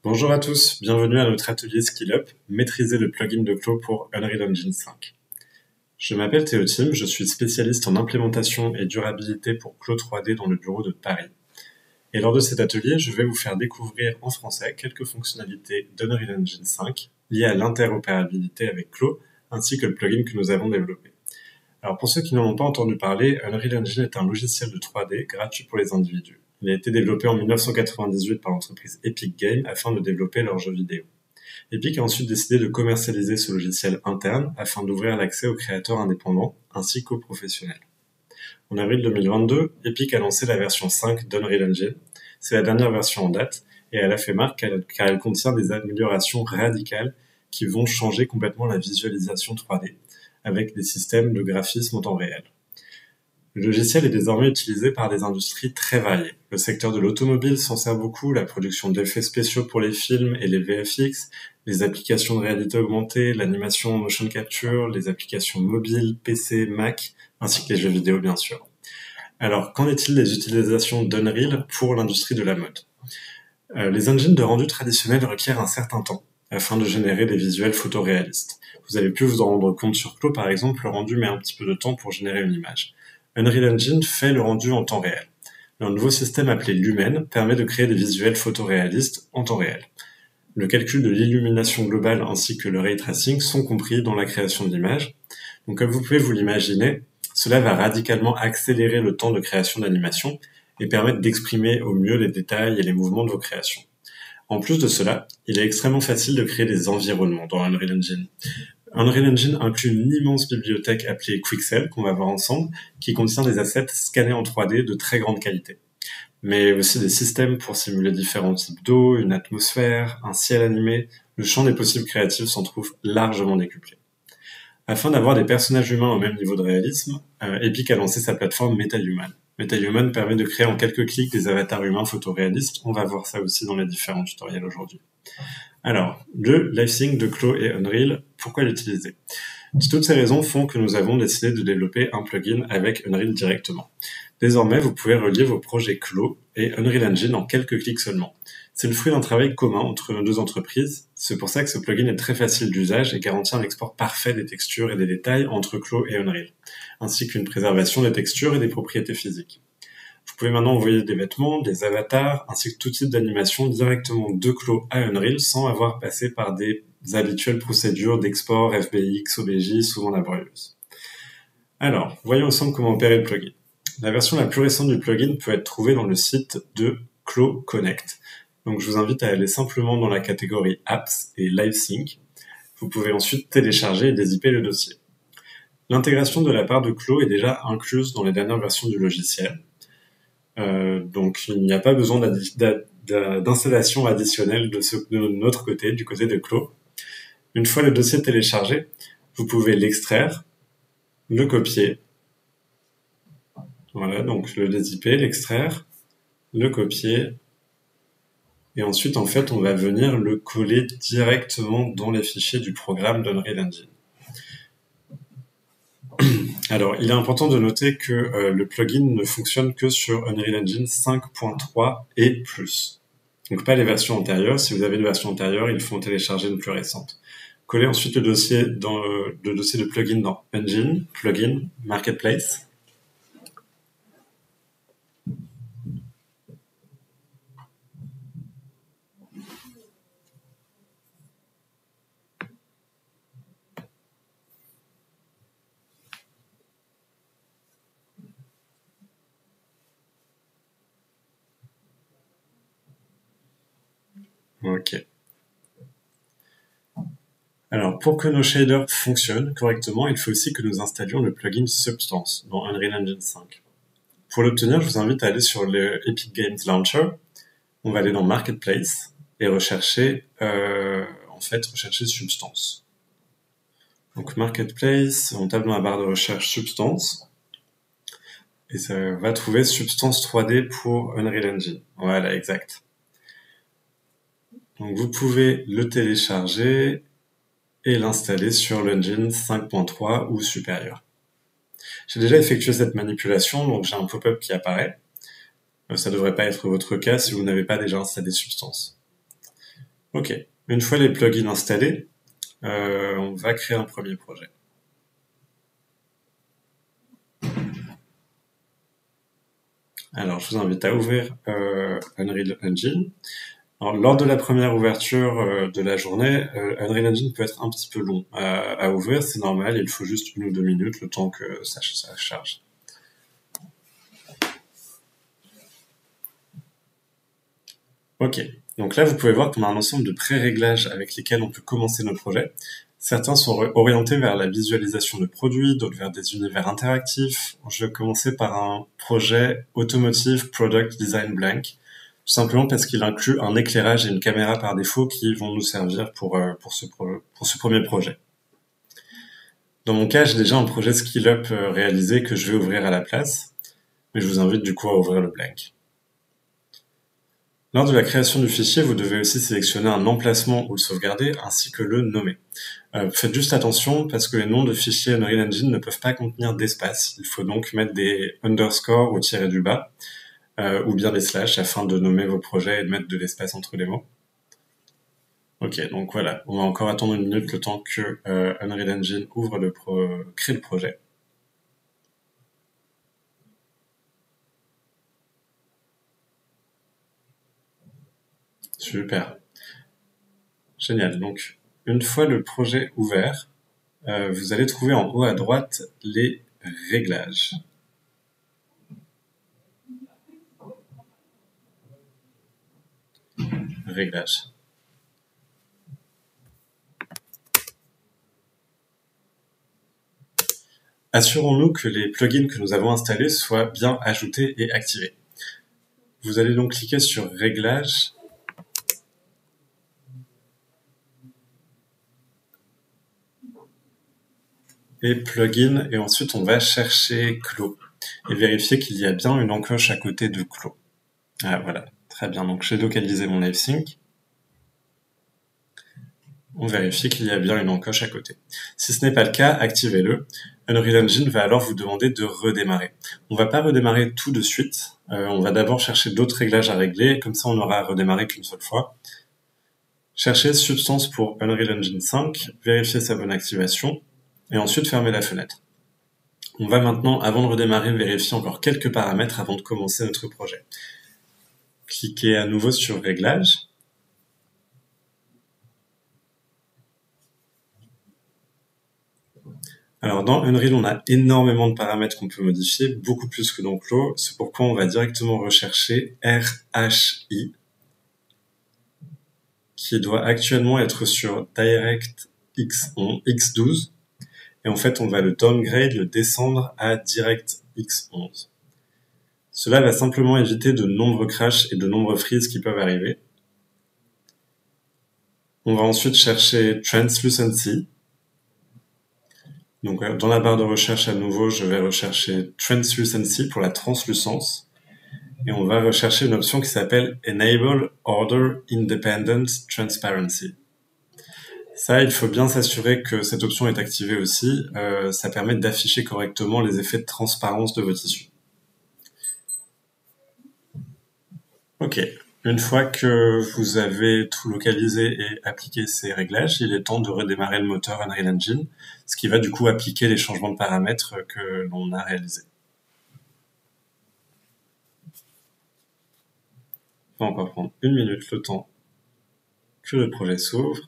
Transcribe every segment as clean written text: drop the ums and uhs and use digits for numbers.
Bonjour à tous, bienvenue à notre atelier SkillUp, maîtriser le plugin de Clo pour Unreal Engine 5. Je m'appelle Théotime, je suis spécialiste en implémentation et durabilité pour Clo 3D dans le bureau de Paris. Et lors de cet atelier, je vais vous faire découvrir en français quelques fonctionnalités d'Unreal Engine 5 liées à l'interopérabilité avec Clo, ainsi que le plugin que nous avons développé. Alors pour ceux qui n'en ont pas entendu parler, Unreal Engine est un logiciel de 3D gratuit pour les individus. Il a été développé en 1998 par l'entreprise Epic Games afin de développer leurs jeux vidéo. Epic a ensuite décidé de commercialiser ce logiciel interne afin d'ouvrir l'accès aux créateurs indépendants ainsi qu'aux professionnels. En avril 2022, Epic a lancé la version 5 d'Unreal Engine. C'est la dernière version en date et elle a fait marque car elle contient des améliorations radicales qui vont changer complètement la visualisation 3D avec des systèmes de graphisme en temps réel. Le logiciel est désormais utilisé par des industries très variées. Le secteur de l'automobile s'en sert beaucoup, la production d'effets spéciaux pour les films et les VFX, les applications de réalité augmentée, l'animation motion capture, les applications mobiles, PC, Mac, ainsi que les jeux vidéo bien sûr. Alors, qu'en est-il des utilisations d'Unreal pour l'industrie de la mode ? Les engines de rendu traditionnels requièrent un certain temps afin de générer des visuels photoréalistes. Vous avez pu vous en rendre compte sur Clo, par exemple, le rendu met un petit peu de temps pour générer une image. Unreal Engine fait le rendu en temps réel. Un nouveau système appelé Lumen permet de créer des visuels photoréalistes en temps réel. Le calcul de l'illumination globale ainsi que le ray tracing sont compris dans la création d'images. Donc comme vous pouvez vous l'imaginer, cela va radicalement accélérer le temps de création d'animation et permettre d'exprimer au mieux les détails et les mouvements de vos créations. En plus de cela, il est extrêmement facile de créer des environnements dans Unreal Engine. Unreal Engine inclut une immense bibliothèque appelée Quixel, qu'on va voir ensemble, qui contient des assets scannés en 3D de très grande qualité. Mais aussi des systèmes pour simuler différents types d'eau, une atmosphère, un ciel animé. Le champ des possibles créatifs s'en trouve largement décuplé. Afin d'avoir des personnages humains au même niveau de réalisme, Epic a lancé sa plateforme MetaHuman. MetaHuman permet de créer en quelques clics des avatars humains photoréalistes. On va voir ça aussi dans les différents tutoriels aujourd'hui. Alors, le live-sync de Clo et Unreal, pourquoi l'utiliser ? Toutes ces raisons font que nous avons décidé de développer un plugin avec Unreal directement. Désormais, vous pouvez relier vos projets Clo et Unreal Engine en quelques clics seulement. C'est le fruit d'un travail commun entre nos deux entreprises. C'est pour ça que ce plugin est très facile d'usage et garantit un export parfait des textures et des détails entre Clo et Unreal, ainsi qu'une préservation des textures et des propriétés physiques. Vous pouvez maintenant envoyer des vêtements, des avatars, ainsi que tout type d'animation directement de Clo à Unreal sans avoir passé par des habituelles procédures d'export FBX, OBJ, souvent laborieuses. Alors, voyons ensemble comment opérer le plugin. La version la plus récente du plugin peut être trouvée dans le site de Clo Connect. Donc je vous invite à aller simplement dans la catégorie Apps et Live Sync. Vous pouvez ensuite télécharger et dézipper le dossier. L'intégration de la part de Clo est déjà incluse dans les dernières versions du logiciel. Donc il n'y a pas besoin d'installation additionnelle de notre côté, du côté de Clo. Une fois le dossier téléchargé, vous pouvez l'extraire, le copier. Voilà, donc le dézipper, l'extraire, le copier. Et ensuite, en fait, on va venir le coller directement dans les fichiers du programme d'Unreal Engine. Alors, il est important de noter que le plugin ne fonctionne que sur Unreal Engine 5.3 et plus. Donc pas les versions antérieures. Si vous avez une version antérieure, il faut en télécharger une plus récente. Collez ensuite le dossier de plugin dans Engine, Plugin, Marketplace. Ok. Alors, pour que nos shaders fonctionnent correctement, il faut aussi que nous installions le plugin Substance dans Unreal Engine 5. Pour l'obtenir, je vous invite à aller sur le Epic Games Launcher. On va aller dans Marketplace et rechercher Substance. Donc Marketplace, on tape dans la barre de recherche Substance et ça va trouver Substance 3D pour Unreal Engine. Voilà, exact. Donc vous pouvez le télécharger et l'installer sur l'engine 5.3 ou supérieur. J'ai déjà effectué cette manipulation, donc j'ai un pop-up qui apparaît. Ça ne devrait pas être votre cas si vous n'avez pas déjà installé Substance. Ok, une fois les plugins installés, on va créer un premier projet. Alors, je vous invite à ouvrir Unreal Engine. Alors, lors de la première ouverture de la journée, Unreal Engine peut être un petit peu long à ouvrir, c'est normal, il faut juste 1 ou 2 minutes le temps que ça charge. Ok, donc là vous pouvez voir qu'on a un ensemble de pré-réglages avec lesquels on peut commencer nos projets. Certains sont orientés vers la visualisation de produits, d'autres vers des univers interactifs. Je vais commencer par un projet Automotive Product Design Blank, tout simplement parce qu'il inclut un éclairage et une caméra par défaut qui vont nous servir pour ce premier projet. Dans mon cas, j'ai déjà un projet SkillUp réalisé que je vais ouvrir à la place, mais je vous invite du coup à ouvrir le blank. Lors de la création du fichier, vous devez aussi sélectionner un emplacement où le sauvegarder, ainsi que le nommer. Faites juste attention parce que les noms de fichiers Unreal Engine ne peuvent pas contenir d'espace. Il faut donc mettre des underscores ou tirer du bas, ou bien des slash afin de nommer vos projets et de mettre de l'espace entre les mots. Ok, donc voilà, on va encore attendre 1 minute le temps que Unreal Engine crée le projet. Super. Génial. Donc, une fois le projet ouvert, vous allez trouver en haut à droite les réglages. Réglages. Assurons-nous que les plugins que nous avons installés soient bien ajoutés et activés. Vous allez donc cliquer sur Réglages et Plugin, et ensuite on va chercher Clos et vérifier qu'il y a bien une encoche à côté de Clos. Ah voilà, très bien. Donc j'ai localisé mon LiveSync. On vérifie qu'il y a bien une encoche à côté. Si ce n'est pas le cas, activez-le. Unreal Engine va alors vous demander de redémarrer. On va pas redémarrer tout de suite. On va d'abord chercher d'autres réglages à régler, comme ça on n'aura à redémarrer qu'une seule fois. Cherchez Substance pour Unreal Engine 5, vérifiez sa bonne activation, et ensuite fermez la fenêtre. On va maintenant, avant de redémarrer, vérifier encore quelques paramètres avant de commencer notre projet. Cliquez à nouveau sur Réglages. Alors dans Unreal, on a énormément de paramètres qu'on peut modifier, beaucoup plus que dans Clos. C'est pourquoi on va directement rechercher RHI, qui doit actuellement être sur DirectX 12. Et en fait, on va le downgrade, le descendre à DirectX 11. Cela va simplement éviter de nombreux crashs et de nombreux freezes qui peuvent arriver. On va ensuite chercher Translucency. Donc dans la barre de recherche à nouveau, je vais rechercher Translucency pour la translucence. Et on va rechercher une option qui s'appelle Enable Order Independent Transparency. Ça, il faut bien s'assurer que cette option est activée aussi. Ça permet d'afficher correctement les effets de transparence de vos tissus. Ok. Une fois que vous avez tout localisé et appliqué ces réglages, il est temps de redémarrer le moteur Unreal Engine, ce qui va du coup appliquer les changements de paramètres que l'on a réalisés. On va encore prendre 1 minute le temps que le projet s'ouvre.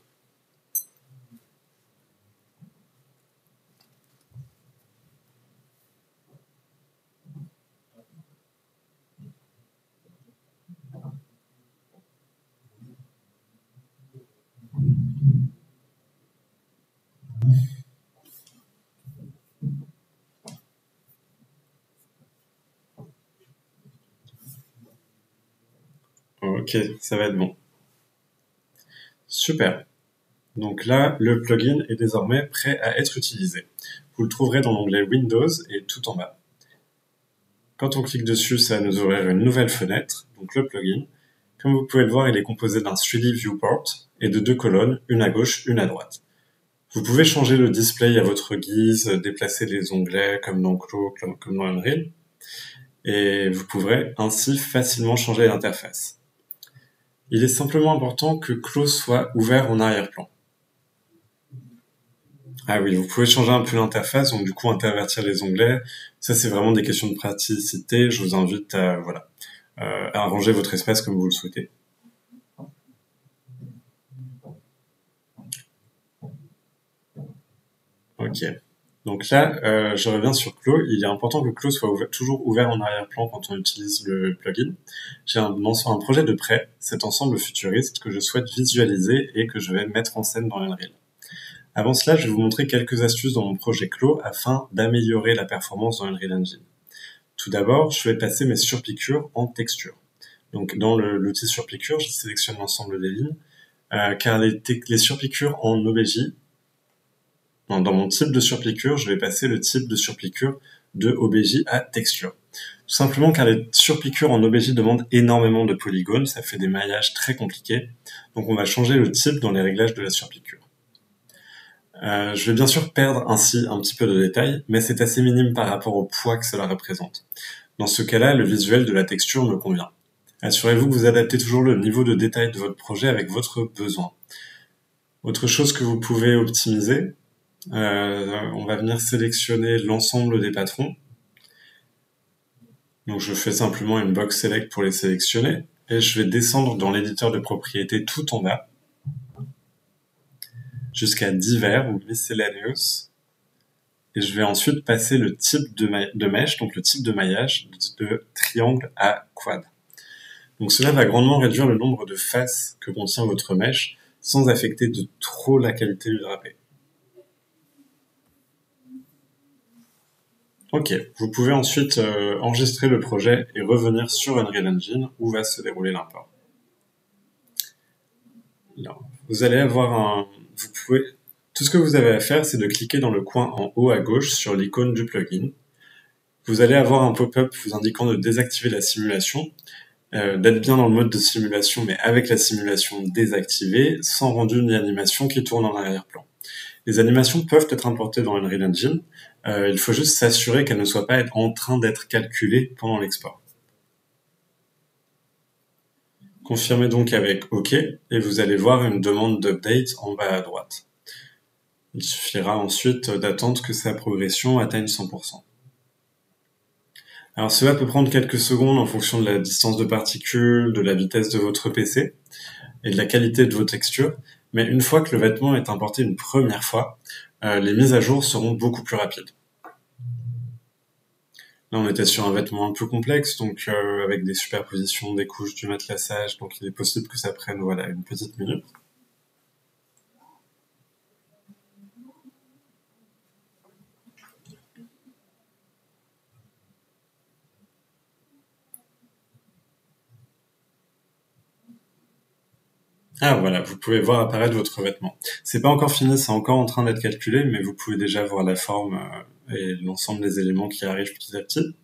Ok, ça va être bon. Super. Donc là, le plugin est désormais prêt à être utilisé. Vous le trouverez dans l'onglet Windows et tout en bas. Quand on clique dessus, ça va nous ouvrir une nouvelle fenêtre, donc le plugin. Comme vous pouvez le voir, il est composé d'un 3D viewport et de 2 colonnes, une à gauche, une à droite. Vous pouvez changer le display à votre guise, déplacer les onglets comme dans Clos, comme dans Unreal, et vous pourrez ainsi facilement changer l'interface. Il est simplement important que Close soit ouvert en arrière-plan. Ah oui, vous pouvez changer un peu l'interface, donc du coup intervertir les onglets. Ça, c'est vraiment des questions de praticité. Je vous invite à, voilà, à arranger votre espace comme vous le souhaitez. Ok. Donc là, je reviens sur Clo. Il est important que Clo soit toujours ouvert en arrière-plan quand on utilise le plugin. J'ai un projet de prêt, cet ensemble futuriste que je souhaite visualiser et que je vais mettre en scène dans Unreal. Avant cela, je vais vous montrer quelques astuces dans mon projet Clo afin d'améliorer la performance dans Unreal Engine. Tout d'abord, je vais passer mes surpiqûres en texture. Donc dans l'outil surpiqûre, je sélectionne l'ensemble des lignes, car les surpiqûres en OBJ, dans mon type de surpiqûre, je vais passer le type de surpiqûre de OBJ à texture. Tout simplement car les surpiqûres en OBJ demandent énormément de polygones, ça fait des maillages très compliqués, donc on va changer le type dans les réglages de la surpiqûre. Je vais bien sûr perdre ainsi un petit peu de détails, mais c'est assez minime par rapport au poids que cela représente. Dans ce cas-là, le visuel de la texture me convient. Assurez-vous que vous adaptez toujours le niveau de détail de votre projet avec votre besoin. Autre chose que vous pouvez optimiser, on va venir sélectionner l'ensemble des patrons. Donc je fais simplement une box select pour les sélectionner et je vais descendre dans l'éditeur de propriétés tout en bas jusqu'à divers ou miscellaneous et je vais ensuite passer le type de mesh, donc le type de maillage de triangle à quad. Donc cela va grandement réduire le nombre de faces que contient votre mesh sans affecter de trop la qualité du drapé. Ok, vous pouvez ensuite enregistrer le projet et revenir sur Unreal Engine où va se dérouler l'import. Vous allez avoir tout ce que vous avez à faire, c'est de cliquer dans le coin en haut à gauche sur l'icône du plugin. Vous allez avoir un pop-up vous indiquant de désactiver la simulation, d'être bien dans le mode de simulation, mais avec la simulation désactivée, sans rendu ni animation qui tourne en arrière-plan. Les animations peuvent être importées dans Unreal Engine, il faut juste s'assurer qu'elles ne soient pas en train d'être calculées pendant l'export. Confirmez donc avec OK et vous allez voir une demande d'update en bas à droite. Il suffira ensuite d'attendre que sa progression atteigne 100%. Alors cela peut prendre quelques secondes en fonction de la distance de particules, de la vitesse de votre PC et de la qualité de vos textures, mais une fois que le vêtement est importé une première fois, les mises à jour seront beaucoup plus rapides. Là, on était sur un vêtement un peu complexe, donc avec des superpositions des couches, du matelassage, donc il est possible que ça prenne une petite minute. Ah voilà, vous pouvez voir apparaître votre vêtement. C'est pas encore fini, c'est encore en train d'être calculé, mais vous pouvez déjà voir la forme et l'ensemble des éléments qui arrivent petit à petit.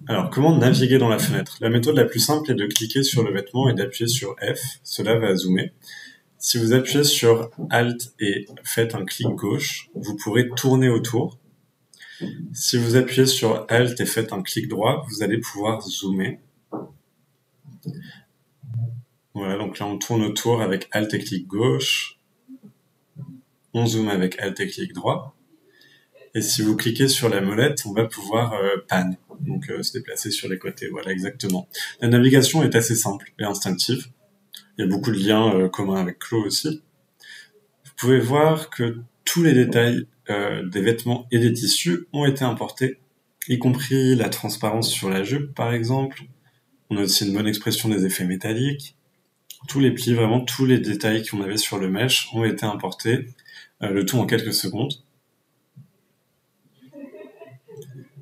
Alors, comment naviguer dans la fenêtre? La méthode la plus simple est de cliquer sur le vêtement et d'appuyer sur F. Cela va zoomer. Si vous appuyez sur Alt et faites un clic gauche, vous pourrez tourner autour. Si vous appuyez sur Alt et faites un clic droit, vous allez pouvoir zoomer. Voilà, donc là on tourne autour avec Alt et clic gauche. On zoome avec Alt et clic droit. Et si vous cliquez sur la molette, on va pouvoir pan, donc se déplacer sur les côtés. Voilà, exactement. La navigation est assez simple et instinctive. Il y a beaucoup de liens communs avec Clo aussi. Vous pouvez voir que tous les détails des vêtements et des tissus ont été importés, y compris la transparence sur la jupe, par exemple. On a aussi une bonne expression des effets métalliques. Tous les plis, vraiment tous les détails qu'on avait sur le mesh ont été importés, le tout en quelques secondes.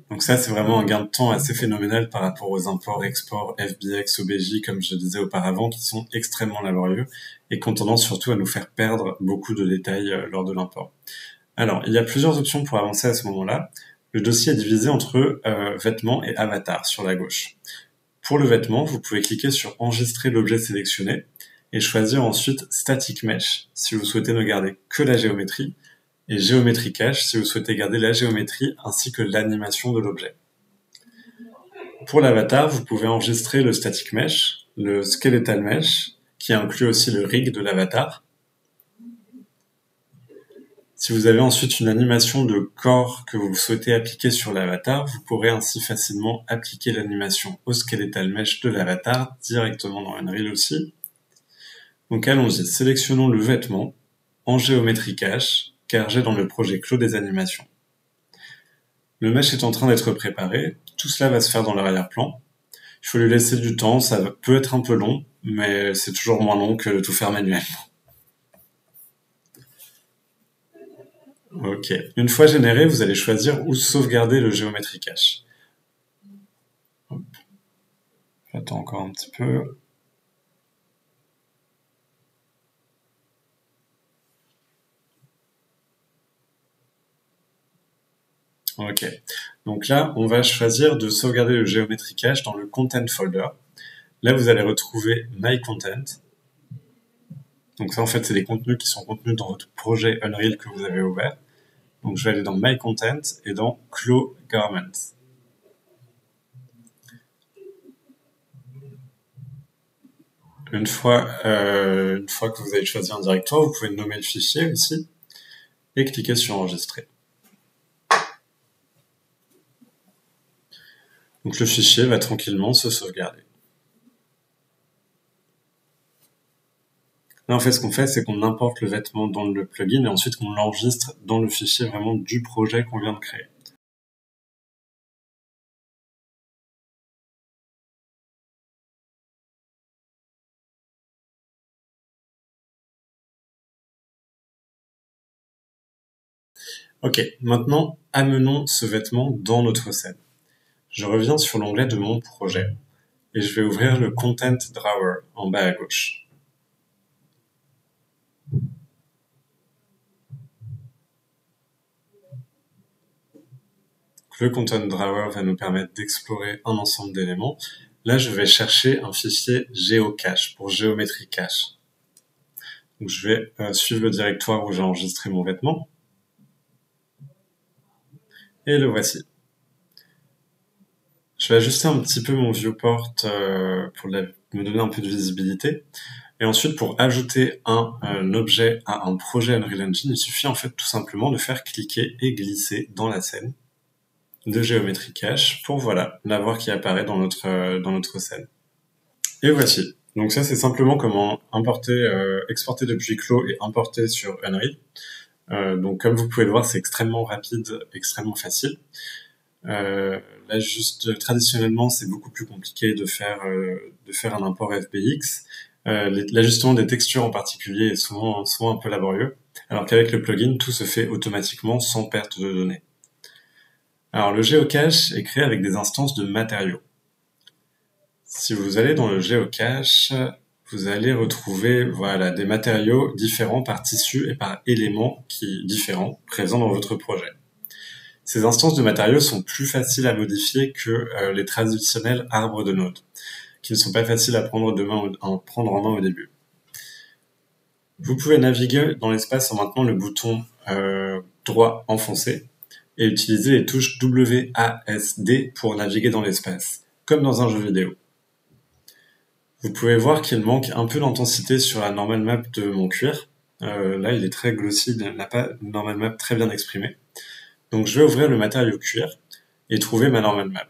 Donc ça, c'est vraiment un gain de temps assez phénoménal par rapport aux imports-exports FBX, OBJ, comme je disais auparavant, qui sont extrêmement laborieux et qui ont tendance surtout à nous faire perdre beaucoup de détails lors de l'import. Alors, il y a plusieurs options pour avancer à ce moment-là. Le dossier est divisé entre vêtements et avatar sur la gauche. Pour le vêtement, vous pouvez cliquer sur enregistrer l'objet sélectionné et choisir ensuite Static Mesh si vous souhaitez ne garder que la géométrie et Géométrie Cache si vous souhaitez garder la géométrie ainsi que l'animation de l'objet. Pour l'avatar, vous pouvez enregistrer le static mesh, le skeletal mesh, qui inclut aussi le rig de l'avatar. Si vous avez ensuite une animation de corps que vous souhaitez appliquer sur l'avatar, vous pourrez ainsi facilement appliquer l'animation au skeletal mesh de l'avatar directement dans Unreal aussi. Donc allons-y, sélectionnons le vêtement en Geometry Cache, car j'ai dans le projet clos des animations. Le mesh est en train d'être préparé, tout cela va se faire dans l'arrière-plan. Il faut lui laisser du temps, ça peut être un peu long, mais c'est toujours moins long que de tout faire manuellement. Ok. Une fois généré, vous allez choisir où sauvegarder le Geometry Cache. Hop. J'attends encore un petit peu. Ok. Donc là, on va choisir de sauvegarder le Geometry Cache dans le Content folder. Là, vous allez retrouver My Content. Donc ça, en fait, c'est des contenus qui sont contenus dans votre projet Unreal que vous avez ouvert. Donc je vais aller dans My Content et dans Clos Garment. Une fois que vous avez choisi un directoire, vous pouvez nommer le fichier ici et cliquer sur Enregistrer. Donc le fichier va tranquillement se sauvegarder. Là, en fait, ce qu'on fait, c'est qu'on importe le vêtement dans le plugin et ensuite on l'enregistre dans le fichier vraiment du projet qu'on vient de créer. Ok, maintenant, amenons ce vêtement dans notre scène. Je reviens sur l'onglet de mon projet et je vais ouvrir le Content Drawer en bas à gauche. Le Content Drawer va nous permettre d'explorer un ensemble d'éléments. Là, je vais chercher un fichier GeoCache pour Geometry Cache. Donc, je vais suivre le directoire où j'ai enregistré mon vêtement. Et le voici. Je vais ajuster un petit peu mon viewport pour me donner un peu de visibilité. Et ensuite, pour ajouter un objet à un projet Unreal Engine, il suffit en fait tout simplement de faire cliquer et glisser dans la scène de Geometry Cache pour voilà l'avoir qui apparaît dans notre scène. Et voici. Donc ça, c'est simplement comment exporter depuis Clos et importer sur Unreal. Donc comme vous pouvez le voir, c'est extrêmement rapide, extrêmement facile. Là, juste traditionnellement, c'est beaucoup plus compliqué de faire un import FBX. L'ajustement des textures en particulier est souvent un peu laborieux, alors qu'avec le plugin, tout se fait automatiquement sans perte de données. Alors le geocache est créé avec des instances de matériaux. Si vous allez dans le geocache, vous allez retrouver voilà, des matériaux différents par tissu et par éléments différents présents dans votre projet. Ces instances de matériaux sont plus faciles à modifier que les traditionnels arbres de nodes, qui ne sont pas faciles à prendre en main au début. Vous pouvez naviguer dans l'espace en maintenant le bouton droit enfoncé et utiliser les touches WASD pour naviguer dans l'espace, comme dans un jeu vidéo. Vous pouvez voir qu'il manque un peu d'intensité sur la normal map de mon cuir. Là, il est très glossy, il n'a pas une normal map très bien exprimée. Donc je vais ouvrir le matériau cuir et trouver ma normal map.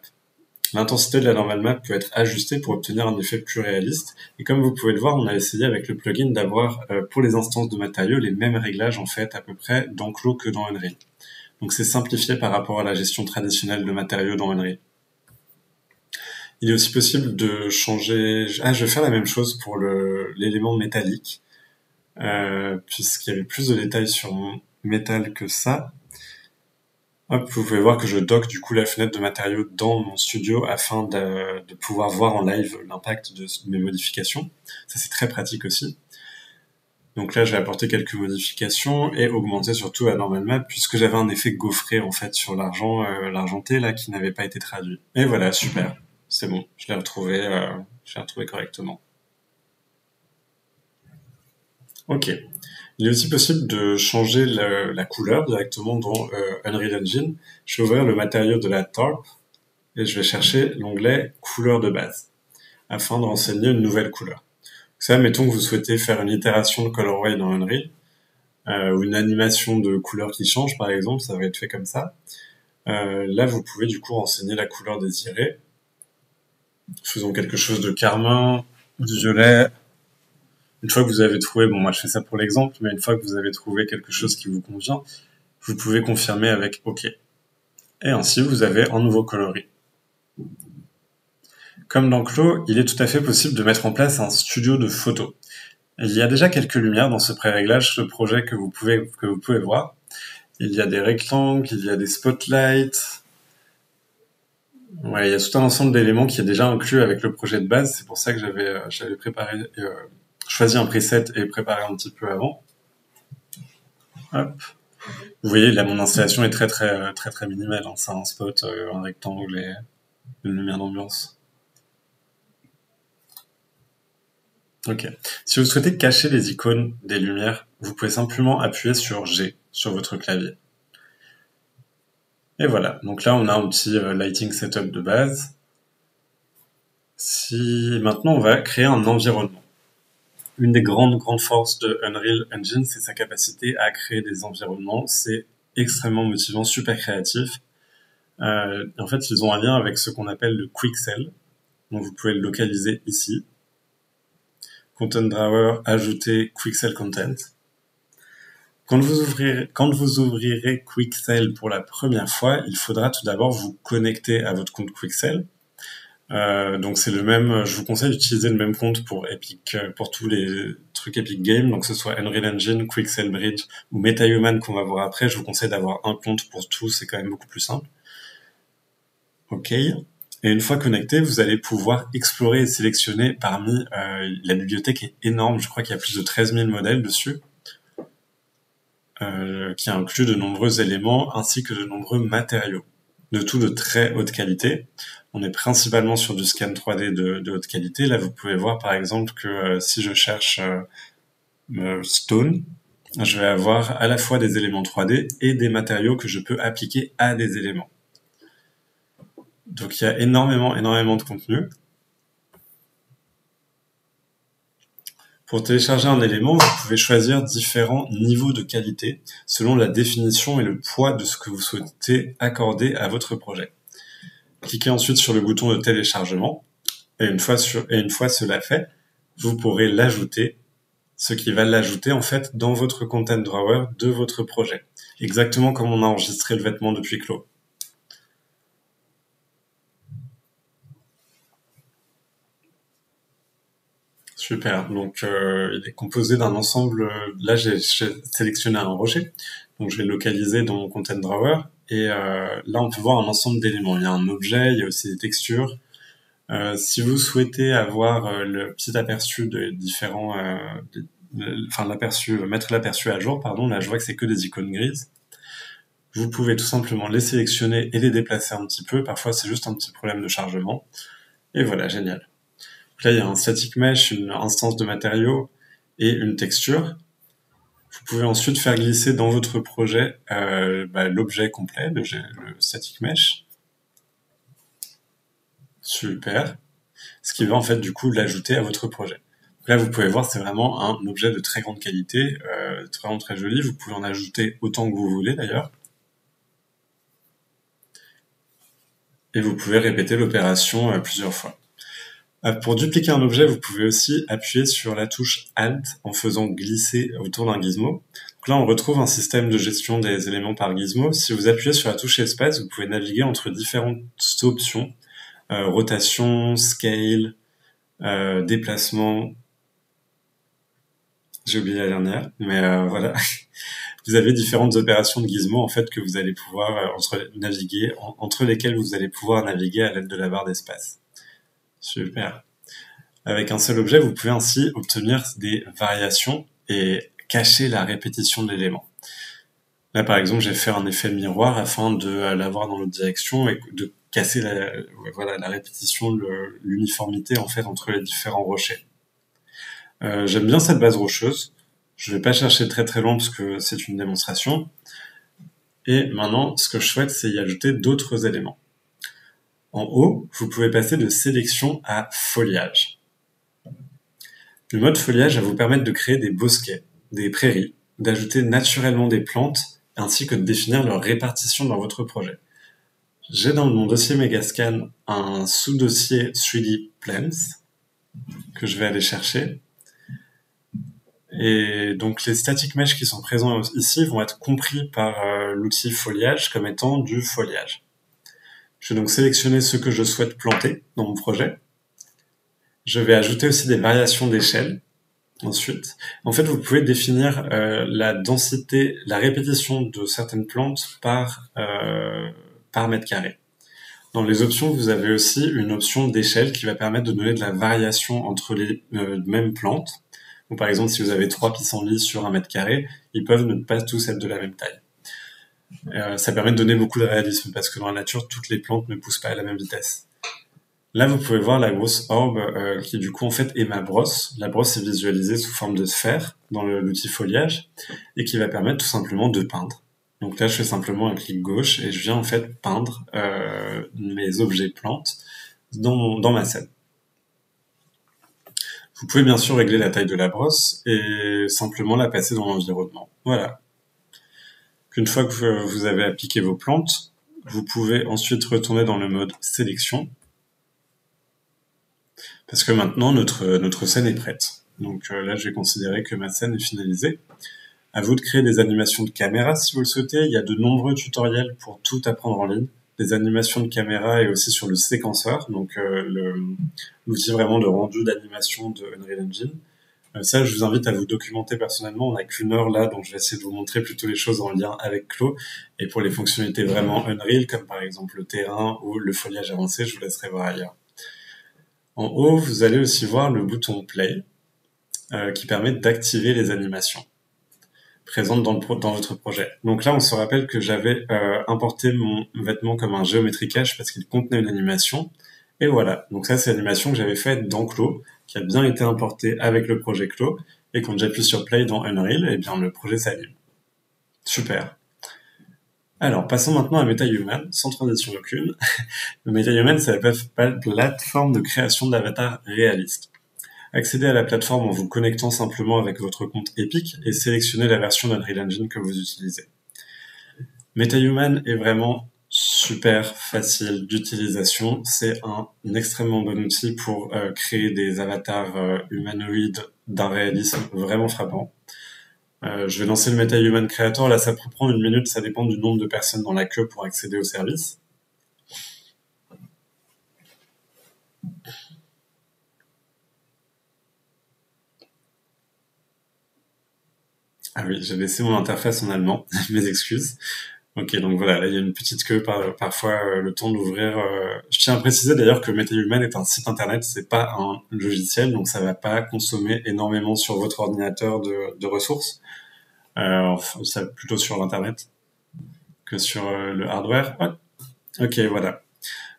L'intensité de la normal map peut être ajustée pour obtenir un effet plus réaliste. Et comme vous pouvez le voir, on a essayé avec le plugin d'avoir pour les instances de matériaux les mêmes réglages en fait à peu près dans Clos que dans Unreal. Donc c'est simplifié par rapport à la gestion traditionnelle de matériaux dans Unreal. Il est aussi possible de changer... je vais faire la même chose pour l'élément métallique, puisqu'il y avait plus de détails sur mon métal que ça. Hop, vous pouvez voir que je dock du coup la fenêtre de matériaux dans mon studio afin de pouvoir voir en live l'impact de mes modifications. Ça c'est très pratique aussi. Donc là je vais apporter quelques modifications et augmenter surtout la normal map puisque j'avais un effet gaufré en fait sur l'argenté là qui n'avait pas été traduit. Et voilà, super. C'est bon, je l'ai retrouvé correctement. Ok. Il est aussi possible de changer la couleur directement dans Unreal Engine. Je vais ouvrir le matériau de la tarp et je vais chercher l'onglet couleur de base afin de renseigner une nouvelle couleur. Ça, mettons que vous souhaitez faire une itération de colorway dans Unreal, ou une animation de couleur qui change par exemple, ça va être fait comme ça. Là, vous pouvez du coup renseigner la couleur désirée. Faisons quelque chose de carmin, du violet. Une fois que vous avez trouvé, bon moi je fais ça pour l'exemple, mais une fois que vous avez trouvé quelque chose qui vous convient, vous pouvez confirmer avec OK. Et ainsi vous avez un nouveau coloris. Comme dans Clos, il est tout à fait possible de mettre en place un studio de photos. Il y a déjà quelques lumières dans ce pré-réglage de projet que vous pouvez voir. Il y a des rectangles, il y a des spotlights. Ouais, il y a tout un ensemble d'éléments qui est déjà inclus avec le projet de base. C'est pour ça que j'avais préparé, choisi un preset et préparé un petit peu avant. Hop. Vous voyez, là, mon installation est très minimale. Hein. C'est un spot, un rectangle et une lumière d'ambiance. Ok. Si vous souhaitez cacher les icônes des lumières, vous pouvez simplement appuyer sur G sur votre clavier. Et voilà. Donc là, on a un petit lighting setup de base. Maintenant, on va créer un environnement. Une des grandes forces de Unreal Engine, c'est sa capacité à créer des environnements. C'est extrêmement motivant, super créatif. En fait, ils ont un lien avec ce qu'on appelle le Quixel. Donc, vous pouvez le localiser ici. Content Drawer, ajouter Quixel Content. Quand vous ouvrirez Quixel pour la première fois, il faudra tout d'abord vous connecter à votre compte Quixel. Donc c'est le même, je vous conseille d'utiliser le même compte pour Epic, pour tous les trucs Epic Games, donc que ce soit Unreal Engine, Quixel Bridge ou MetaHuman qu'on va voir après. Je vous conseille d'avoir un compte pour tout, c'est quand même beaucoup plus simple. Ok. Et une fois connecté, vous allez pouvoir explorer et sélectionner parmi la bibliothèque est énorme. Je crois qu'il y a plus de 13 000 modèles dessus, qui inclut de nombreux éléments ainsi que de nombreux matériaux, de tout de très haute qualité. On est principalement sur du scan 3D de haute qualité. Là, vous pouvez voir par exemple que si je cherche stone, je vais avoir à la fois des éléments 3D et des matériaux que je peux appliquer à des éléments. Donc il y a énormément de contenu. Pour télécharger un élément, vous pouvez choisir différents niveaux de qualité selon la définition et le poids de ce que vous souhaitez accorder à votre projet. Cliquez ensuite sur le bouton de téléchargement et une fois cela fait, vous pourrez l'ajouter, ce qui va l'ajouter en fait dans votre Content Drawer de votre projet, exactement comme on a enregistré le vêtement depuis Clos. Super, donc il est composé d'un ensemble, là j'ai sélectionné un rocher, donc je vais le localiser dans mon Content Drawer, et là on peut voir un ensemble d'éléments, il y a un objet, il y a aussi des textures. Si vous souhaitez avoir le petit aperçu de différents, mettre l'aperçu à jour, pardon, là je vois que c'est que des icônes grises, vous pouvez tout simplement les sélectionner et les déplacer un petit peu, parfois c'est juste un petit problème de chargement, et voilà, génial. Là, il y a un static mesh, une instance de matériaux et une texture. Vous pouvez ensuite faire glisser dans votre projet l'objet complet, le static mesh. Super. Ce qui va en fait du coup l'ajouter à votre projet. Donc là, vous pouvez voir, c'est vraiment un objet de très grande qualité, vraiment très joli. Vous pouvez en ajouter autant que vous voulez d'ailleurs. Et vous pouvez répéter l'opération plusieurs fois. Pour dupliquer un objet, vous pouvez aussi appuyer sur la touche Alt en faisant glisser autour d'un gizmo. Donc là, on retrouve un système de gestion des éléments par gizmo. Si vous appuyez sur la touche Espace, vous pouvez naviguer entre différentes options. Rotation, scale, déplacement. J'ai oublié la dernière, mais voilà. Vous avez différentes opérations de gizmo en fait que vous allez pouvoir entre lesquelles vous allez pouvoir naviguer à l'aide de la barre d'espace. Super. Avec un seul objet, vous pouvez ainsi obtenir des variations et cacher la répétition de l'élément. Là, par exemple, j'ai fait un effet miroir afin de l'avoir dans l'autre direction et de casser la répétition, l'uniformité en fait entre les différents rochers. J'aime bien cette base rocheuse. Je vais pas chercher très loin parce que c'est une démonstration. Et maintenant, ce que je souhaite, c'est y ajouter d'autres éléments. En haut, vous pouvez passer de sélection à foliage. Le mode foliage va vous permettre de créer des bosquets, des prairies, d'ajouter naturellement des plantes, ainsi que de définir leur répartition dans votre projet. J'ai dans mon dossier Megascan un sous-dossier 3D Plants que je vais aller chercher. Et donc les static mesh qui sont présents ici vont être compris par l'outil foliage comme étant du foliage. Je vais donc sélectionner ce que je souhaite planter dans mon projet. Je vais ajouter aussi des variations d'échelle. Ensuite, en fait, vous pouvez définir la densité, la répétition de certaines plantes par mètre carré. Dans les options, vous avez aussi une option d'échelle qui va permettre de donner de la variation entre les mêmes plantes. Donc, par exemple, si vous avez 3 pissenlits sur 1 mètre carré, ils peuvent ne pas tous être de la même taille. Ça permet de donner beaucoup de réalisme parce que dans la nature, toutes les plantes ne poussent pas à la même vitesse. Là, vous pouvez voir la grosse orbe qui du coup en fait est ma brosse. La brosse est visualisée sous forme de sphère dans l'outil foliage et qui va permettre tout simplement de peindre. Donc là, je fais simplement un clic gauche et je viens en fait peindre mes objets plantes dans ma scène. Vous pouvez bien sûr régler la taille de la brosse et simplement la passer dans l'environnement. Voilà. Une fois que vous avez appliqué vos plantes, vous pouvez ensuite retourner dans le mode sélection. Parce que maintenant, notre scène est prête. Donc là, je vais considérer que ma scène est finalisée. À vous de créer des animations de caméra si vous le souhaitez. Il y a de nombreux tutoriels pour tout apprendre en ligne. Des animations de caméra et aussi sur le séquenceur, donc l'outil vraiment de rendu d'animation de Unreal Engine. Ça, je vous invite à vous documenter personnellement. On n'a qu'une heure là, donc je vais essayer de vous montrer plutôt les choses en lien avec Clo. Et pour les fonctionnalités vraiment Unreal, comme par exemple le terrain ou le foliage avancé, je vous laisserai voir ailleurs. En haut, vous allez aussi voir le bouton Play qui permet d'activer les animations présentes dans votre projet. Donc là, on se rappelle que j'avais importé mon vêtement comme un Geometry Cache parce qu'il contenait une animation. Et voilà, donc ça, c'est l'animation que j'avais faite dans Clo, qui a bien été importée avec le projet Clo. Et quand j'appuie sur Play dans Unreal, eh bien, le projet s'anime. Super. Alors, passons maintenant à MetaHuman, sans transition aucune. Le MetaHuman, c'est la plateforme de création d'avatars réalistes. Accédez à la plateforme en vous connectant simplement avec votre compte Epic et sélectionnez la version d'Unreal Engine que vous utilisez. MetaHuman est vraiment super facile d'utilisation. C'est un extrêmement bon outil pour créer des avatars humanoïdes d'un réalisme vraiment frappant. Je vais lancer le MetaHuman Creator. Là, ça peut prendre 1 minute. Ça dépend du nombre de personnes dans la queue pour accéder au service. Ah oui, j'ai laissé mon interface en allemand. Mes excuses. Ok, donc voilà, là il y a une petite queue parfois le temps d'ouvrir. Je tiens à préciser d'ailleurs que MetaHuman est un site internet, c'est pas un logiciel, donc ça va pas consommer énormément sur votre ordinateur de ressources. Ça plutôt sur l'internet que sur le hardware. Ah, ok, voilà.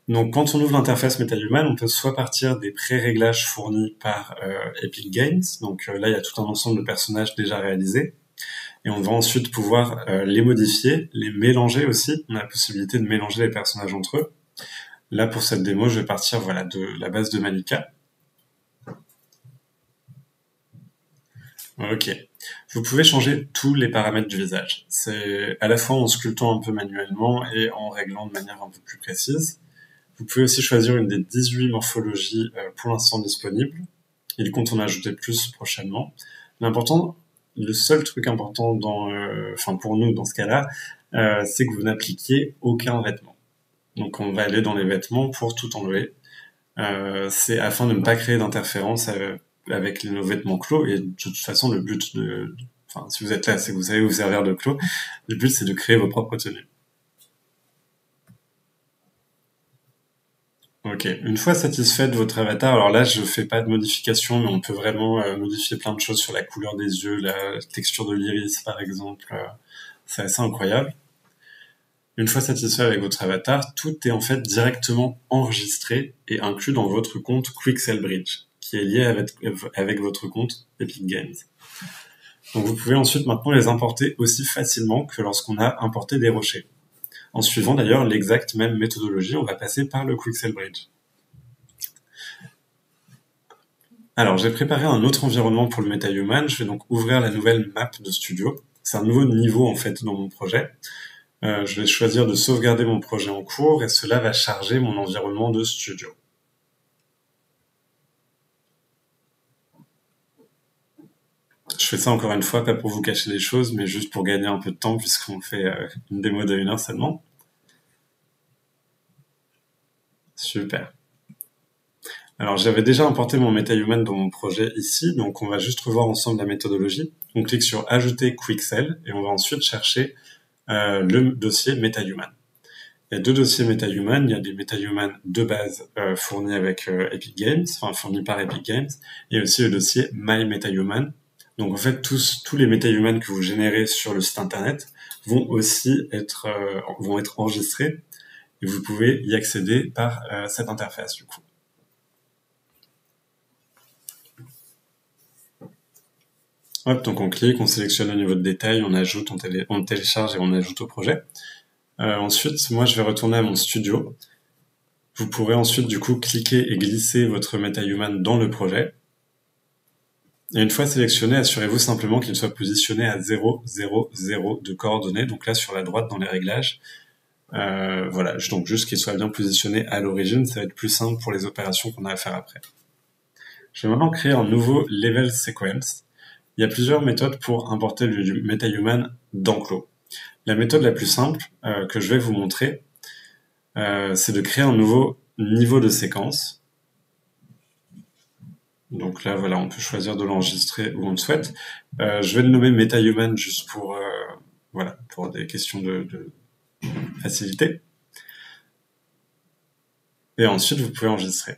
Donc quand on ouvre l'interface MetaHuman, on peut soit partir des pré-réglages fournis par Epic Games, donc là il y a tout un ensemble de personnages déjà réalisés. Et on va ensuite pouvoir les modifier, les mélanger aussi. On a la possibilité de mélanger les personnages entre eux. Là, pour cette démo, je vais partir de la base de Malika. Ok. Vous pouvez changer tous les paramètres du visage. C'est à la fois en sculptant un peu manuellement et en réglant de manière un peu plus précise. Vous pouvez aussi choisir une des 18 morphologies pour l'instant disponibles. Il compte en ajouter plus prochainement. Le seul truc important pour nous dans ce cas-là, c'est que vous n'appliquiez aucun vêtement. Donc on va aller dans les vêtements pour tout enlever. C'est afin de ne pas créer d'interférence avec nos vêtements Clo. Et de toute façon, le but si vous êtes là, c'est que vous savez vous servir de Clo. Le but, c'est de créer vos propres tenues. Ok, une fois satisfait de votre avatar, alors là je fais pas de modification, mais on peut vraiment modifier plein de choses sur la couleur des yeux, la texture de l'iris par exemple, c'est assez incroyable. Une fois satisfait avec votre avatar, tout est en fait directement enregistré et inclus dans votre compte QuickSellBridge, qui est lié avec votre compte Epic Games. Donc vous pouvez ensuite maintenant les importer aussi facilement que lorsqu'on a importé des rochers. en suivant d'ailleurs l'exacte même méthodologie. On va passer par le Quixel Bridge. Alors, j'ai préparé un autre environnement pour le MetaHuman. Je vais donc ouvrir la nouvelle map de Studio. C'est un nouveau niveau, en fait, dans mon projet. Je vais choisir de sauvegarder mon projet en cours et cela va charger mon environnement de Studio. Je fais ça encore une fois, pas pour vous cacher des choses, mais juste pour gagner un peu de temps puisqu'on fait une démo de 1 heure seulement. Super. Alors, j'avais déjà importé mon MetaHuman dans mon projet ici, donc on va juste revoir ensemble la méthodologie. On clique sur Ajouter Quixel et on va ensuite chercher le dossier MetaHuman. Il y a deux dossiers MetaHuman. Il y a des MetaHuman de base fournis avec Epic Games, enfin fournis par Epic Games, et aussi le dossier My MetaHuman. Donc en fait, tous les MetaHuman que vous générez sur le site internet vont aussi être enregistrés et vous pouvez y accéder par cette interface du coup. Hop, donc on clique, on sélectionne le niveau de détail, on ajoute, on télécharge et on ajoute au projet. Ensuite, moi je vais retourner à mon studio. Vous pourrez ensuite du coup cliquer et glisser votre MetaHuman dans le projet. Et une fois sélectionné, assurez-vous simplement qu'il soit positionné à 0, 0, 0 de coordonnées, donc là sur la droite dans les réglages. Voilà, donc juste qu'il soit bien positionné à l'origine, ça va être plus simple pour les opérations qu'on a à faire après. Je vais maintenant créer un nouveau level sequence. Il y a plusieurs méthodes pour importer le MetaHuman dans Clos. La méthode la plus simple que je vais vous montrer, c'est de créer un nouveau niveau de séquence. Donc là, voilà, on peut choisir de l'enregistrer où on le souhaite. Je vais le nommer MetaHuman juste pour, voilà, pour des questions de facilité. Et ensuite, vous pouvez enregistrer.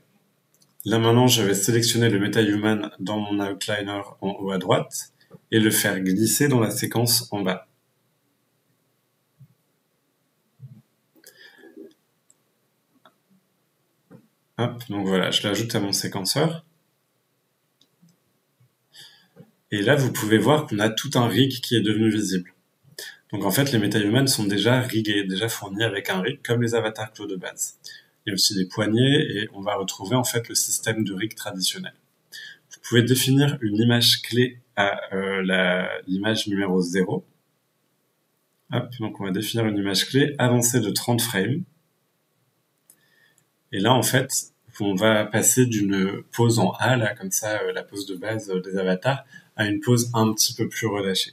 Là maintenant, je vais sélectionner le MetaHuman dans mon outliner en haut à droite et le faire glisser dans la séquence en bas. Hop, donc voilà, je l'ajoute à mon séquenceur. Et là, vous pouvez voir qu'on a tout un rig qui est devenu visible. Donc en fait, les MetaHuman sont déjà riggés, déjà fournis avec un rig, comme les avatars Clos de base. Il y a aussi des poignées, et on va retrouver en fait le système de rig traditionnel. Vous pouvez définir une image clé à l'image numéro 0. Hop, donc on va définir une image clé avancée de 30 frames. Et là, en fait, on va passer d'une pose en A, là, comme ça, la pose de base des avatars, à une pose un petit peu plus relâchée.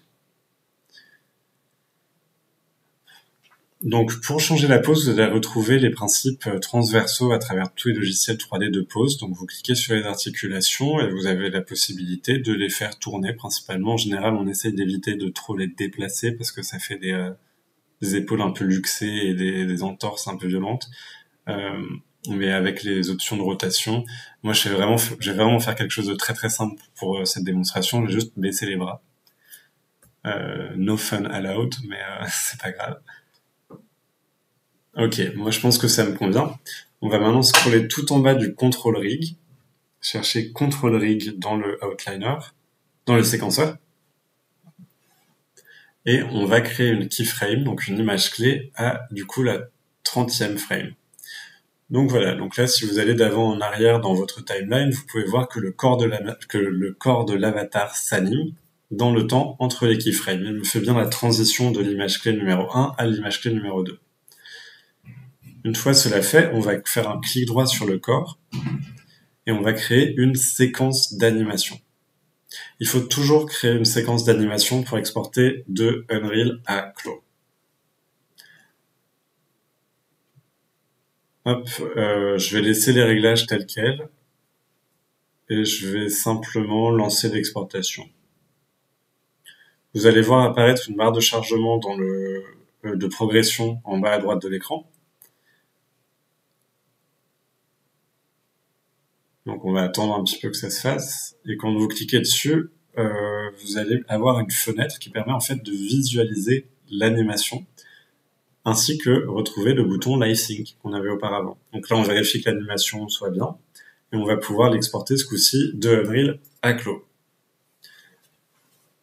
Donc, pour changer la pose, vous allez retrouver les principes transversaux à travers tous les logiciels 3D de pose. Donc, vous cliquez sur les articulations et vous avez la possibilité de les faire tourner. Principalement, en général, on essaye d'éviter de trop les déplacer parce que ça fait des épaules un peu luxées et des entorses un peu violentes. Mais avec les options de rotation, moi, je vais vraiment faire quelque chose de très très simple pour cette démonstration. Je vais juste baisser les bras. No fun allowed, mais c'est pas grave. Ok, moi je pense que ça me convient. On va maintenant scroller tout en bas du Control Rig, chercher Control Rig dans le outliner, dans le séquenceur, et on va créer une keyframe, donc une image clé, à du coup la 30e frame. Donc voilà, donc là si vous allez d'avant en arrière dans votre timeline, vous pouvez voir que le corps de l'avatar s'anime dans le temps entre les keyframes. Il me fait bien la transition de l'image clé numéro 1 à l'image clé numéro 2. Une fois cela fait, on va faire un clic droit sur le corps et on va créer une séquence d'animation. Il faut toujours créer une séquence d'animation pour exporter de Unreal à Clos. Hop, je vais laisser les réglages tels quels et je vais simplement lancer l'exportation. Vous allez voir apparaître une barre de chargement de progression en bas à droite de l'écran. Donc on va attendre un petit peu que ça se fasse. Et quand vous cliquez dessus, vous allez avoir une fenêtre qui permet en fait de visualiser l'animation, ainsi que retrouver le bouton Live Sync qu'on avait auparavant. Donc là on vérifie que l'animation soit bien, et on va pouvoir l'exporter ce coup-ci de Unreal à Clos.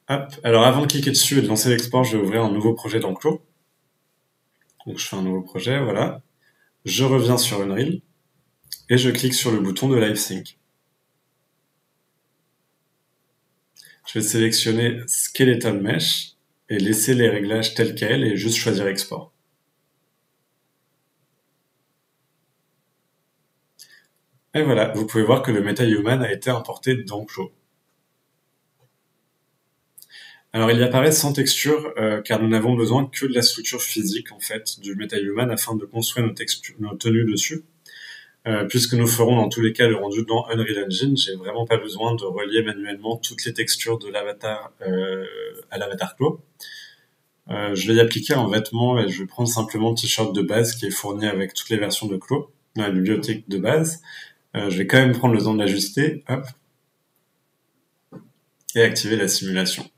Hop, alors avant de cliquer dessus et de lancer l'export, je vais ouvrir un nouveau projet dans Clos. Donc je fais un nouveau projet, voilà. Je reviens sur Unreal et je clique sur le bouton de Live Sync. Je vais sélectionner Skeleton Mesh et laisser les réglages tels quels et juste choisir Export. Et voilà, vous pouvez voir que le MetaHuman a été importé dans Clo. Alors il apparaît sans texture car nous n'avons besoin que de la structure physique en fait du MetaHuman afin de construire nos tenues dessus. Puisque nous ferons dans tous les cas le rendu dans Unreal Engine, j'ai vraiment pas besoin de relier manuellement toutes les textures de l'avatar à l'avatar Clo. Je vais y appliquer un vêtement et je vais prendre simplement le t-shirt de base qui est fourni avec toutes les versions de Clo dans la bibliothèque de base. Je vais quand même prendre le temps de l'ajuster, hop, et activer la simulation.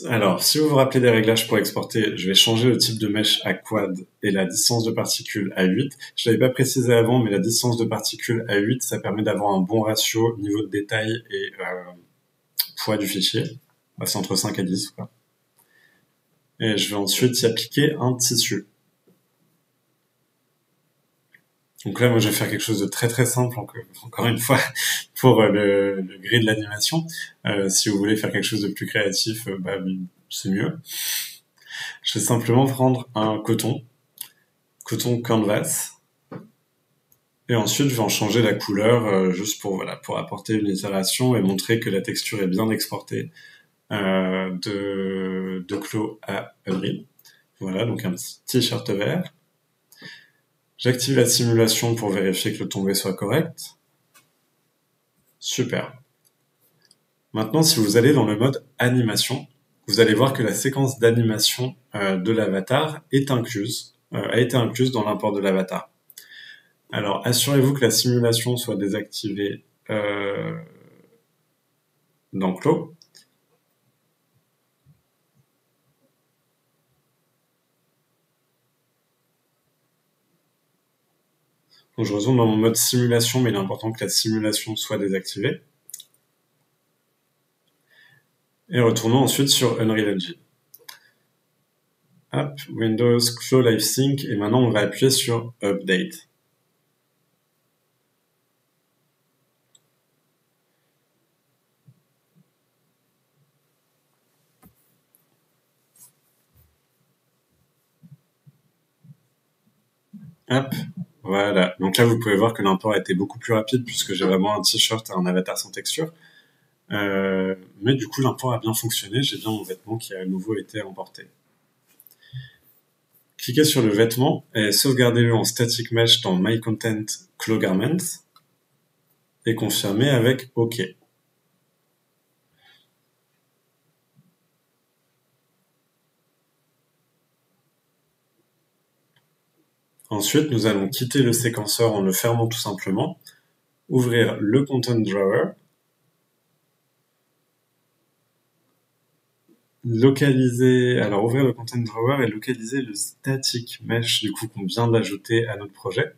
Alors, si vous vous rappelez des réglages pour exporter, je vais changer le type de mesh à quad et la distance de particules à 8. Je l'avais pas précisé avant, mais la distance de particules à 8, ça permet d'avoir un bon ratio niveau de détail et poids du fichier. C'est entre 5 et 10, quoi. Et je vais ensuite y appliquer un tissu. Donc là, moi, je vais faire quelque chose de très très simple, encore une fois, pour le grid de l'animation. Si vous voulez faire quelque chose de plus créatif, c'est mieux. Je vais simplement prendre un coton canvas, et ensuite je vais en changer la couleur juste pour apporter une itération et montrer que la texture est bien exportée de Clo à Unreal. Voilà, donc un petit t-shirt vert. J'active la simulation pour vérifier que le tombé soit correct. Super. Maintenant, si vous allez dans le mode animation, vous allez voir que la séquence d'animation de l'avatar a été incluse dans l'import de l'avatar. Alors, assurez-vous que la simulation soit désactivée dans Clo. Donc, je retourne dans mon mode simulation, mais il est important que la simulation soit désactivée. Et retournons ensuite sur Unreal Engine. Hop, Windows, Clo, Live Sync, et maintenant on va appuyer sur Update. Hop, voilà. Donc là, vous pouvez voir que l'import a été beaucoup plus rapide puisque j'ai vraiment un t-shirt et un avatar sans texture. Mais du coup, l'import a bien fonctionné. J'ai bien mon vêtement qui a à nouveau été emporté. Cliquez sur le vêtement et sauvegardez-le en static mesh dans My Content Clo Garments et confirmez avec OK. Ensuite, nous allons quitter le séquenceur en le fermant tout simplement, ouvrir le Content Drawer, ouvrir le Content Drawer et localiser le static mesh du coup qu'on vient d'ajouter à notre projet.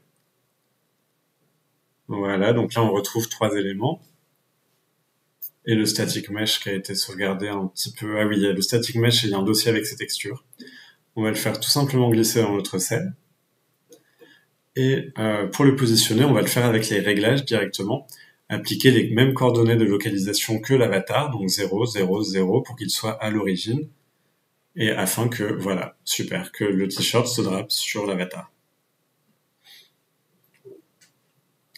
Voilà, donc là on retrouve 3 éléments. Et le static mesh qui a été sauvegardé un petit peu. Ah oui, il y a le static mesh et il y a un dossier avec ses textures. On va le faire tout simplement glisser dans notre scène. Et pour le positionner, on va le faire avec les réglages directement. Appliquer les mêmes coordonnées de localisation que l'avatar, donc 0, 0, 0, pour qu'il soit à l'origine. Et afin que, voilà, super, que le t-shirt se drape sur l'avatar.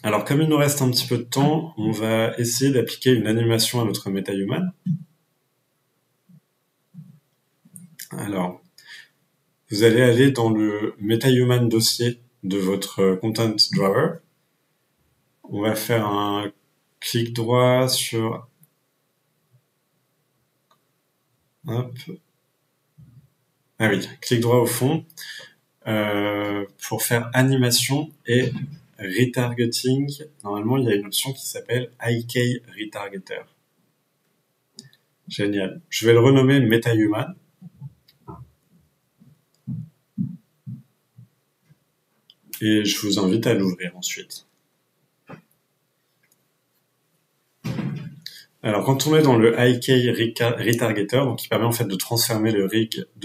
Alors, comme il nous reste un petit peu de temps, on va essayer d'appliquer une animation à notre MetaHuman. Alors, vous allez aller dans le MetaHuman dossier de votre Content Drawer. On va faire un clic droit sur... Hop. Ah oui, clic droit au fond pour faire animation et retargeting. Normalement, il y a une option qui s'appelle IK Retargeter. Génial. Je vais le renommer MetaHuman. Et je vous invite à l'ouvrir ensuite. Alors, quand on est dans le IK Retargeter, donc qui permet en fait de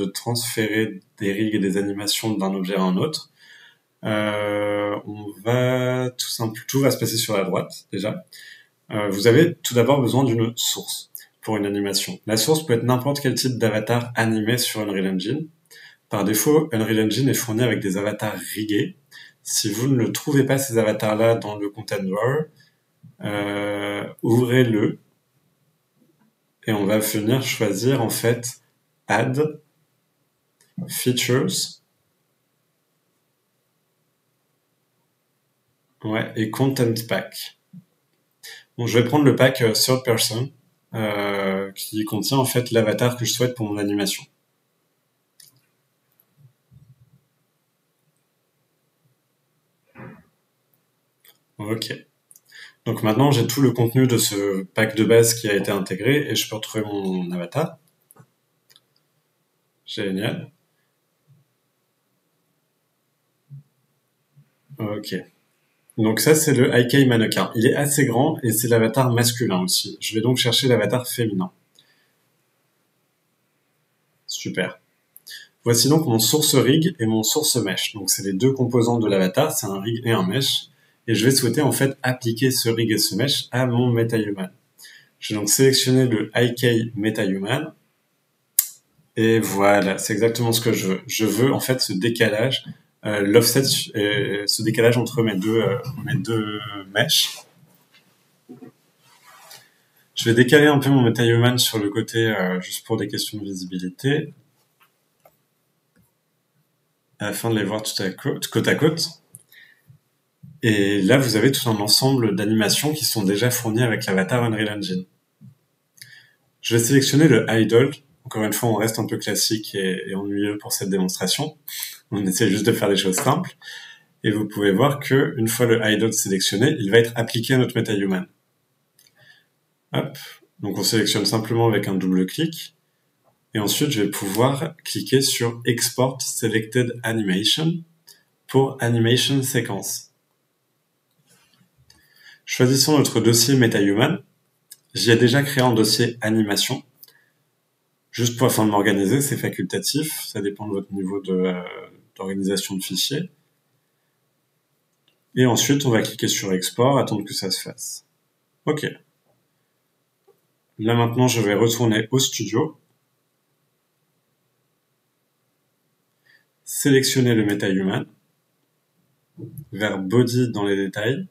transférer des rigs et des animations d'un objet à un autre, tout va se passer sur la droite, déjà. Vous avez tout d'abord besoin d'une source pour une animation. La source peut être n'importe quel type d'avatar animé sur Unreal Engine. Par défaut, Unreal Engine est fourni avec des avatars riggés. Si vous ne trouvez pas ces avatars-là dans le Content Drawer, ouvrez-le et on va venir choisir en fait Add, Features, et Content Pack. Bon, je vais prendre le pack Third Person qui contient en fait l'avatar que je souhaite pour mon animation. Ok. Donc maintenant, j'ai tout le contenu de ce pack de base qui a été intégré et je peux retrouver mon avatar. Génial. Ok. Donc ça, c'est le IK Mannequin. Il est assez grand et c'est l'avatar masculin aussi. Je vais donc chercher l'avatar féminin. Super. Voici donc mon source rig et mon source mesh. Donc c'est les deux composants de l'avatar, c'est un rig et un mesh. Et je vais souhaiter en fait appliquer ce rig et ce mesh à mon MetaHuman. Je vais donc sélectionner le IK MetaHuman. Et voilà, c'est exactement ce que je veux. Je veux en fait ce décalage, l'offset, ce décalage entre mes deux meshs. Je vais décaler un peu mon MetaHuman sur le côté, juste pour des questions de visibilité, afin de les voir côte à côte. Et là, vous avez tout un ensemble d'animations qui sont déjà fournies avec l'avatar Unreal Engine. Je vais sélectionner le idle. Encore une fois, on reste un peu classique et ennuyeux pour cette démonstration. On essaie juste de faire des choses simples. Et vous pouvez voir que une fois le idle sélectionné, il va être appliqué à notre MetaHuman. Hop. Donc on sélectionne simplement avec un double clic. Et ensuite, je vais pouvoir cliquer sur Export Selected Animation pour Animation Sequence. Choisissons notre dossier MetaHuman. J'y ai déjà créé un dossier animation. Juste pour afin de m'organiser, c'est facultatif. Ça dépend de votre niveau d'organisation de fichiers. Et ensuite, on va cliquer sur Export, attendre que ça se fasse. Ok. Là maintenant, je vais retourner au studio. Sélectionner le MetaHuman. Vers Body dans les détails.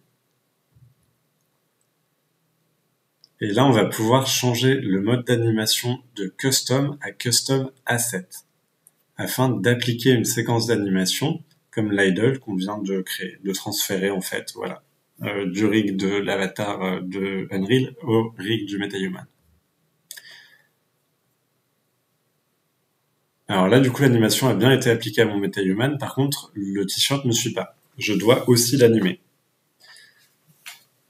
Et là, on va pouvoir changer le mode d'animation de Custom à Custom Asset afin d'appliquer une séquence d'animation comme l'idle qu'on vient de créer, de transférer en fait, voilà, du rig de l'avatar de Unreal au rig du MetaHuman. Alors là, du coup, l'animation a bien été appliquée à mon MetaHuman. Par contre, le t-shirt ne suit pas. Je dois aussi l'animer.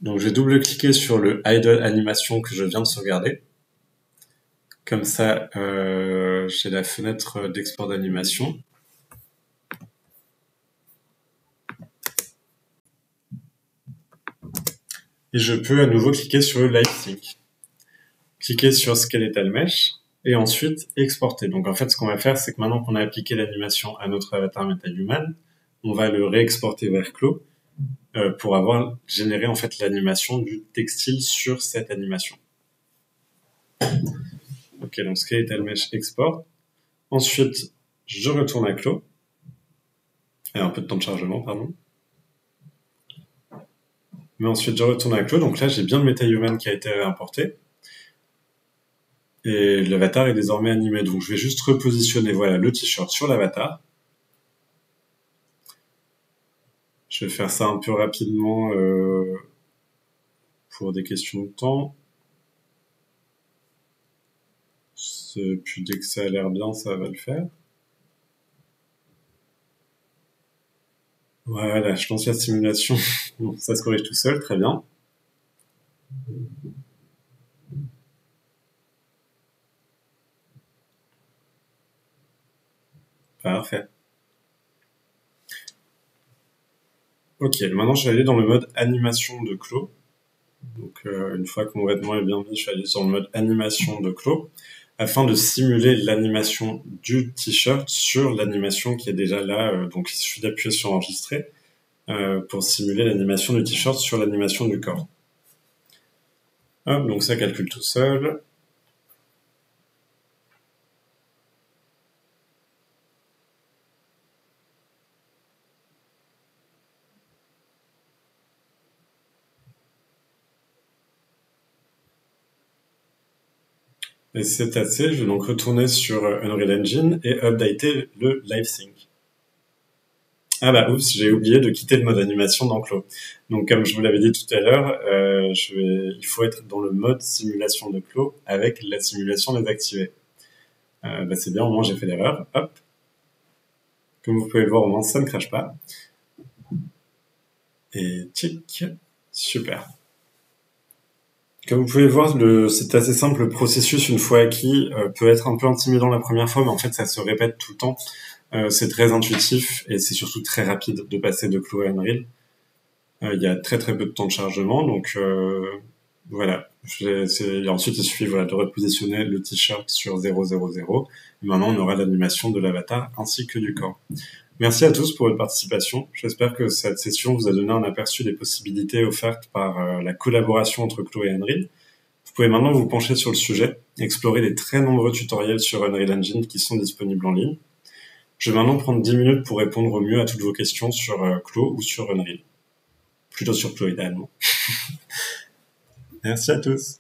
Donc, je vais double-cliquer sur le idle animation que je viens de sauvegarder. Comme ça, j'ai la fenêtre d'export d'animation. Et je peux à nouveau cliquer sur le Live Sync. Cliquer sur Skeletal Mesh et ensuite exporter. Donc en fait, ce qu'on va faire, c'est que maintenant qu'on a appliqué l'animation à notre avatar MetaHuman, on va le réexporter vers Clo pour avoir généré en fait l'animation du textile sur cette animation. Ok, donc Skeletal Mesh export. Ensuite, je retourne à Clo. Et un peu de temps de chargement, pardon. Mais ensuite, je retourne à Clo. Donc là, j'ai bien le MetaHuman qui a été réimporté. Et l'avatar est désormais animé. Donc je vais juste repositionner voilà, le t-shirt sur l'avatar. Je vais faire ça un peu rapidement pour des questions de temps. Puis dès que ça a l'air bien, ça va le faire. Voilà, je lance la simulation. Bon, ça se corrige tout seul, très bien. Parfait. Ok, maintenant je vais aller dans le mode animation de Clo. Donc une fois que mon vêtement est bien mis, je vais aller sur le mode animation de Claude afin de simuler l'animation du t-shirt sur l'animation qui est déjà là. Donc il suffit d'appuyer sur enregistrer pour simuler l'animation du t-shirt sur l'animation du corps. Hop, donc ça calcule tout seul. Et c'est assez, je vais donc retourner sur Unreal Engine et updater le live sync. Ah bah oups, j'ai oublié de quitter le mode animation d'enclos. Donc comme je vous l'avais dit tout à l'heure, il faut être dans le mode simulation de clos avec la simulation désactivée. Bah c'est bien, au moins j'ai fait l'erreur. Hop. Comme vous pouvez le voir, au moins ça ne crache pas. Et tic, super. Comme vous pouvez le voir, c'est assez simple. Le processus, une fois acquis, peut être un peu intimidant la première fois, mais en fait, ça se répète tout le temps. C'est très intuitif et c'est surtout très rapide de passer de Clos à Unreal. Il y a très très peu de temps de chargement, donc voilà. Ensuite, il suffit de repositionner le t-shirt sur 0, 0, 0. Et maintenant, on aura l'animation de l'avatar ainsi que du corps. Merci à tous pour votre participation. J'espère que cette session vous a donné un aperçu des possibilités offertes par la collaboration entre Clos et Unreal. Vous pouvez maintenant vous pencher sur le sujet, explorer les très nombreux tutoriels sur Unreal Engine qui sont disponibles en ligne. Je vais maintenant prendre 10 minutes pour répondre au mieux à toutes vos questions sur Clos ou sur Unreal. Plutôt sur Clos idéalement. Merci à tous.